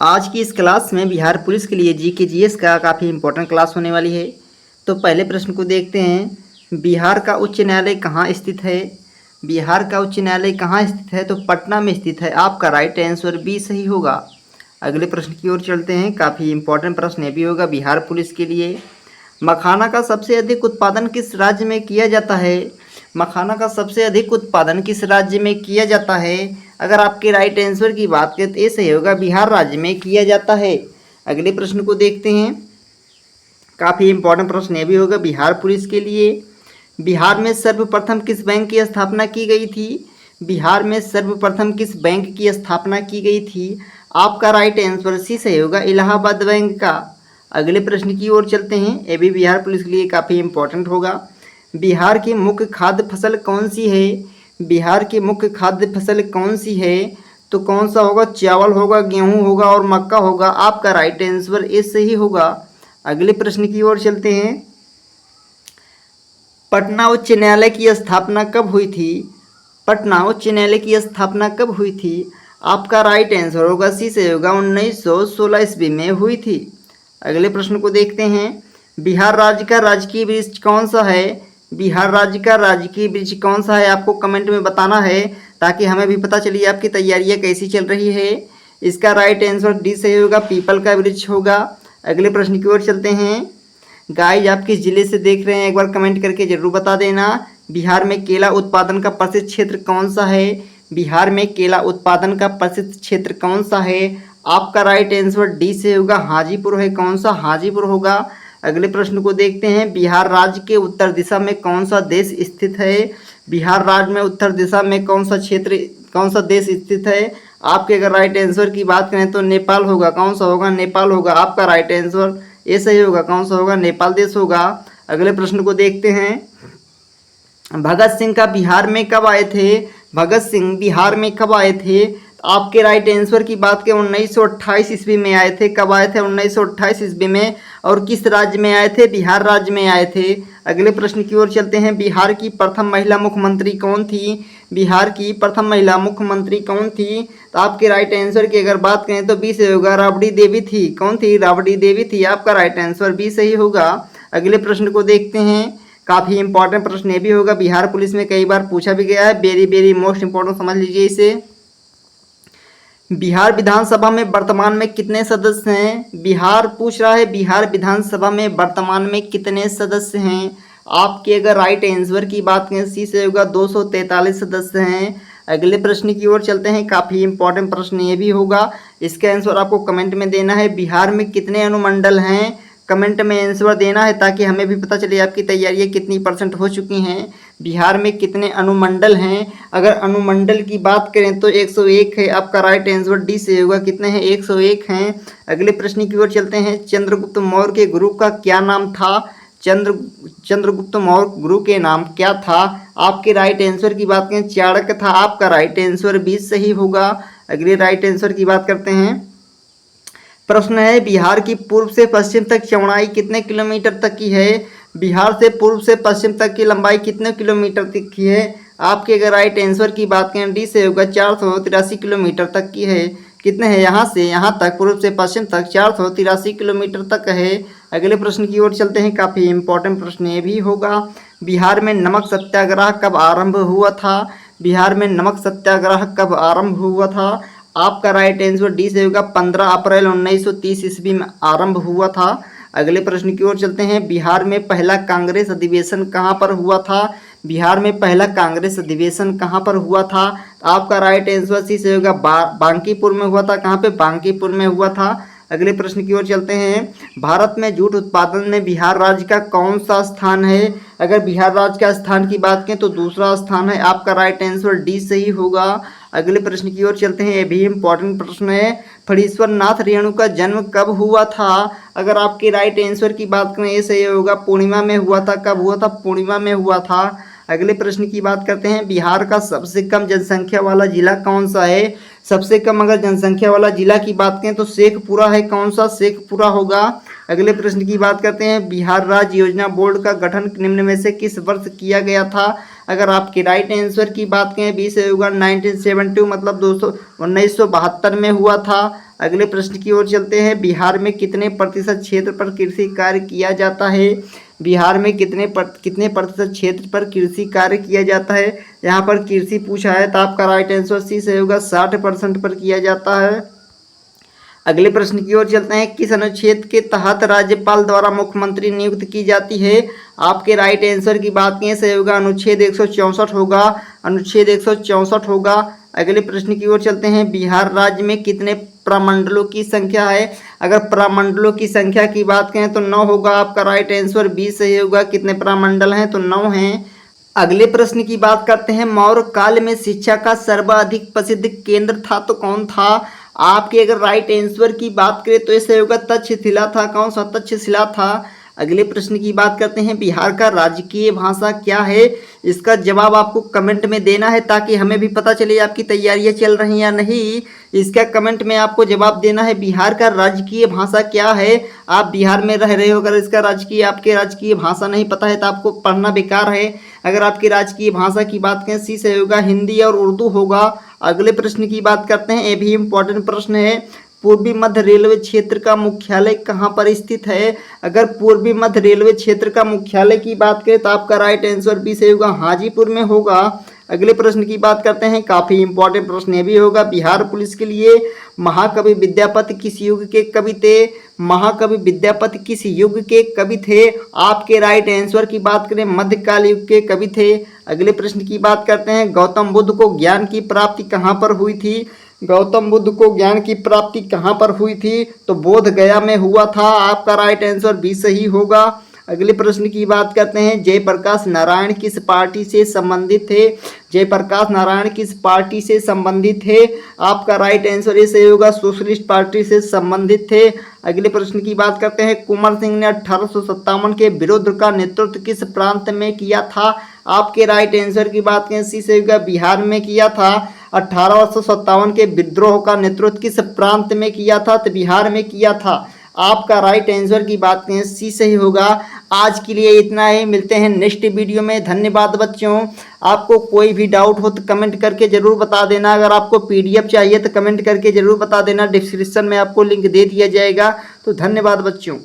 आज की इस क्लास में बिहार पुलिस के लिए जीके जीएस का काफ़ी इम्पोर्टेंट क्लास होने वाली है। तो पहले प्रश्न को देखते हैं। बिहार का उच्च न्यायालय कहाँ स्थित है? बिहार का उच्च न्यायालय कहाँ स्थित है? तो पटना में स्थित है। आपका राइट आंसर बी सही होगा। अगले प्रश्न की ओर चलते हैं। काफ़ी इम्पोर्टेंट प्रश्न ये भी होगा बिहार पुलिस के लिए। मखाना का सबसे अधिक उत्पादन किस राज्य में किया जाता है? मखाना का सबसे अधिक उत्पादन किस राज्य में किया जाता है? अगर आपके राइट आंसर की बात करें तो ये सही होगा, बिहार राज्य में किया जाता है। अगले प्रश्न को देखते हैं। काफ़ी इम्पोर्टेंट प्रश्न ये भी होगा बिहार पुलिस के लिए। बिहार में सर्वप्रथम किस बैंक की स्थापना की गई थी? बिहार में सर्वप्रथम किस बैंक की स्थापना की गई थी? आपका राइट आंसर सी सही होगा, इलाहाबाद बैंक का। अगले प्रश्न की ओर चलते हैं। ये भी बिहार पुलिस के लिए काफ़ी इम्पोर्टेंट होगा। बिहार की मुख्य खाद्य फसल कौन सी है? बिहार की मुख्य खाद्य फसल कौन सी है? तो कौन सा होगा? चावल होगा, गेहूं होगा और मक्का होगा। आपका राइट आंसर ए सही होगा। अगले प्रश्न की ओर चलते हैं। पटना उच्च न्यायालय की स्थापना कब हुई थी? पटना उच्च न्यायालय की स्थापना कब हुई थी? आपका राइट आंसर होगा सी से होगा, 1916 ईस्वी में हुई थी। अगले प्रश्न को देखते हैं। बिहार राज्य का राजकीय वृक्ष कौन सा है? बिहार राज्य का राजकीय वृक्ष कौन सा है? आपको कमेंट में बताना है ताकि हमें भी पता चलिए आपकी तैयारियां कैसी चल रही है। इसका राइट आंसर डी सही होगा, पीपल का वृक्ष होगा। अगले प्रश्न की ओर चलते हैं। गाइज आप किस जिले से देख रहे हैं एक बार कमेंट करके जरूर बता देना। बिहार में केला उत्पादन का प्रसिद्ध क्षेत्र कौन सा है? बिहार में केला उत्पादन का प्रसिद्ध क्षेत्र कौन सा है? आपका राइट आंसर डी से होगा, हाजीपुर है। कौन सा? हाजीपुर होगा। अगले प्रश्न को देखते हैं। बिहार राज्य के उत्तर दिशा में कौन सा देश स्थित है? बिहार राज्य में उत्तर दिशा में कौन सा क्षेत्र, कौन सा देश स्थित है? आपके अगर राइट आंसर की बात करें तो नेपाल होगा। कौन सा होगा? नेपाल होगा। आपका राइट आंसर ये सही होगा। कौन सा होगा? नेपाल देश होगा। अगले प्रश्न को देखते हैं। भगत सिंह का बिहार में कब आए थे? भगत सिंह बिहार में कब आए थे? आपके राइट आंसर की बात करें 1928 ईस्वी में आए थे। कब आए थे? 1928 ईस्वी में। और किस राज्य में आए थे? बिहार राज्य में आए थे। अगले प्रश्न की ओर चलते हैं। बिहार की प्रथम महिला मुख्यमंत्री कौन थी? बिहार की प्रथम महिला मुख्यमंत्री कौन थी? तो आपके राइट आंसर की अगर बात करें तो बी से होगा, राबड़ी देवी थी। कौन थी? राबड़ी देवी थी। आपका राइट आंसर बी सही होगा। अगले प्रश्न को देखते हैं। काफ़ी इंपॉर्टेंट प्रश्न ये भी होगा, बिहार पुलिस में कई बार पूछा भी गया है। वेरी वेरी मोस्ट इंपॉर्टेंट, समझ लीजिए इसे। बिहार विधानसभा में वर्तमान में कितने सदस्य हैं? बिहार पूछ रहा है बिहार विधानसभा में वर्तमान में कितने सदस्य हैं? आपके अगर राइट आंसर की बात करें सी से होगा, 243 सदस्य हैं। अगले प्रश्न की ओर चलते हैं। काफ़ी इंपॉर्टेंट प्रश्न ये भी होगा, इसका आंसर आपको कमेंट में देना है। बिहार में कितने अनुमंडल हैं? कमेंट में आंसर देना है ताकि हमें भी पता चले आपकी तैयारियां कितनी % हो चुकी हैं। बिहार में कितने अनुमंडल हैं? अगर अनुमंडल की बात करें तो 101 है। आपका राइट आंसर डी से होगा। कितने हैं? 101 हैं। अगले प्रश्न की ओर चलते हैं। चंद्रगुप्त मौर्य के गुरु का क्या नाम था? चंद्रगुप्त मौर्य गुरु के नाम क्या था? आपके राइट आंसर की बात करें चाणक्य था। आपका राइट आंसर बी सही होगा। अगले राइट आंसर की बात करते हैं। प्रश्न है बिहार की पूर्व से पश्चिम तक चौड़ाई कितने किलोमीटर तक की है? बिहार से पूर्व से पश्चिम तक की लंबाई कितने किलोमीटर तक की है? आपके अगर राइट आंसर की बात करें डी से होगा, 483 किलोमीटर तक की है। कितने हैं? यहाँ से यहाँ तक, पूर्व से पश्चिम तक 483 किलोमीटर तक है। अगले प्रश्न की ओर चलते हैं। काफ़ी इंपॉर्टेंट प्रश्न ये भी होगा। बिहार में नमक सत्याग्रह कब आरंभ हुआ था? बिहार में नमक सत्याग्रह कब आरंभ हुआ था? आपका राइट आंसर डी से होगा, 15 अप्रैल 1930 ईस्वी में आरंभ हुआ था। अगले प्रश्न की ओर चलते हैं। बिहार में पहला कांग्रेस अधिवेशन कहाँ पर हुआ था? बिहार में पहला कांग्रेस अधिवेशन कहाँ पर हुआ था? आपका राइट आंसर सी से होगा, बांकीपुर में हुआ था। कहाँ पे? बांकीपुर में हुआ था। अगले प्रश्न की ओर चलते हैं। भारत में जूट उत्पादन में बिहार राज्य का कौन सा स्थान है? अगर बिहार राज्य का स्थान की बात करें तो दूसरा स्थान है। आपका राइट आंसर डी सही होगा। अगले प्रश्न की ओर चलते हैं। ये भी इंपॉर्टेंट प्रश्न है। फणीश्वर नाथ रेणु का जन्म कब हुआ था? अगर आपके राइट आंसर की बात करें ये सही होगा, पूर्णिमा में हुआ था। कब हुआ था? पूर्णिमा में हुआ था। अगले प्रश्न की बात करते हैं। बिहार का सबसे कम जनसंख्या वाला जिला कौन सा है? सबसे कम अगर जनसंख्या वाला जिला की बात करें तो शेखपुरा है। कौन सा? शेखपुरा होगा। अगले प्रश्न की बात करते हैं। बिहार राज्य योजना बोर्ड का गठन निम्न में से किस वर्ष किया गया था? अगर आपके राइट आंसर की बात करें बी से होगा 1972, मतलब 1972 में हुआ था। अगले प्रश्न की ओर चलते हैं। बिहार में कितने प्रतिशत क्षेत्र पर कृषि कार्य किया जाता है? बिहार में कितने प्रतिशत क्षेत्र पर कृषि कार्य किया जाता है? यहाँ पर कृषि पूछा है तो आपका राइट आंसर सी सही होगा, 60% पर किया जाता है। अगले प्रश्न की ओर चलते हैं। किस अनुच्छेद के तहत राज्यपाल द्वारा मुख्यमंत्री नियुक्त की जाती है? आपके राइट आंसर की बात करें सही होगा, अनुच्छेद 164 होगा, अनुच्छेद 164 होगा। अगले प्रश्न की ओर चलते हैं। बिहार राज्य में कितने प्रमंडलों की संख्या है? अगर प्रमंडलों की संख्या की बात करें तो 9 होगा, आपका राइट आंसर बी सही होगा। कितने प्रमंडल हैं? तो 9 हैं। अगले प्रश्न की बात करते हैं। मौर्य काल में शिक्षा का सर्वाधिक प्रसिद्ध केंद्र था तो कौन था? आपके अगर राइट आंसर की बात करें तो इससे होगा तक्षशिला था। कौन सा? तक्षशिला था। अगले प्रश्न की बात करते हैं। बिहार का राजकीय भाषा क्या है? इसका जवाब आपको कमेंट में देना है ताकि हमें भी पता चले आपकी तैयारियां चल रही या नहीं। इसका कमेंट में आपको जवाब देना है। बिहार का राजकीय भाषा क्या है? आप बिहार में रह रहे हो, अगर इसका आपके राजकीय भाषा नहीं पता है तो आपको पढ़ना बेकार है। अगर आपकी राजकीय भाषा की बात करें सी से होगा, हिंदी और उर्दू होगा। अगले प्रश्न की बात करते हैं। ये भी इम्पोर्टेंट प्रश्न है। पूर्वी मध्य रेलवे क्षेत्र का मुख्यालय कहाँ पर स्थित है? अगर पूर्वी मध्य रेलवे क्षेत्र का मुख्यालय की बात करें तो आपका राइट आंसर भी सही होगा, हाजीपुर में होगा। अगले प्रश्न की बात करते हैं। काफ़ी इंपॉर्टेंट प्रश्न ये भी होगा बिहार पुलिस के लिए। महाकवि विद्यापति किस युग के कवि थे? महाकवि विद्यापति किस युग के कवि थे? आपके राइट आंसर की बात करें मध्यकाल युग के कवि थे। अगले प्रश्न की बात करते हैं। गौतम बुद्ध को ज्ञान की प्राप्ति कहाँ पर हुई थी? गौतम बुद्ध को ज्ञान की प्राप्ति कहाँ पर हुई थी? तो बोध गया में हुआ था। आपका राइट आंसर भी सही होगा। अगले प्रश्न की बात करते हैं। जयप्रकाश नारायण किस पार्टी से संबंधित थे? जयप्रकाश नारायण किस पार्टी से संबंधित थे? आपका राइट आंसर ये सही होगा, सोशलिस्ट पार्टी से संबंधित थे। अगले प्रश्न की बात करते हैं। कुंवर सिंह ने 1857 के विरोध का नेतृत्व किस प्रांत में किया था? आपके राइट आंसर की बात करें सी सही होगा, बिहार में किया था। 1857 के विद्रोह का नेतृत्व किस प्रांत में किया था? तो बिहार में किया था। आपका राइट आंसर की बात करें सी सही होगा। आज के लिए इतना ही, मिलते हैं नेक्स्ट वीडियो में। धन्यवाद बच्चों। आपको कोई भी डाउट हो तो कमेंट करके ज़रूर बता देना। अगर आपको पीडीएफ चाहिए तो कमेंट करके ज़रूर बता देना, डिस्क्रिप्शन में आपको लिंक दे दिया जाएगा। तो धन्यवाद बच्चों।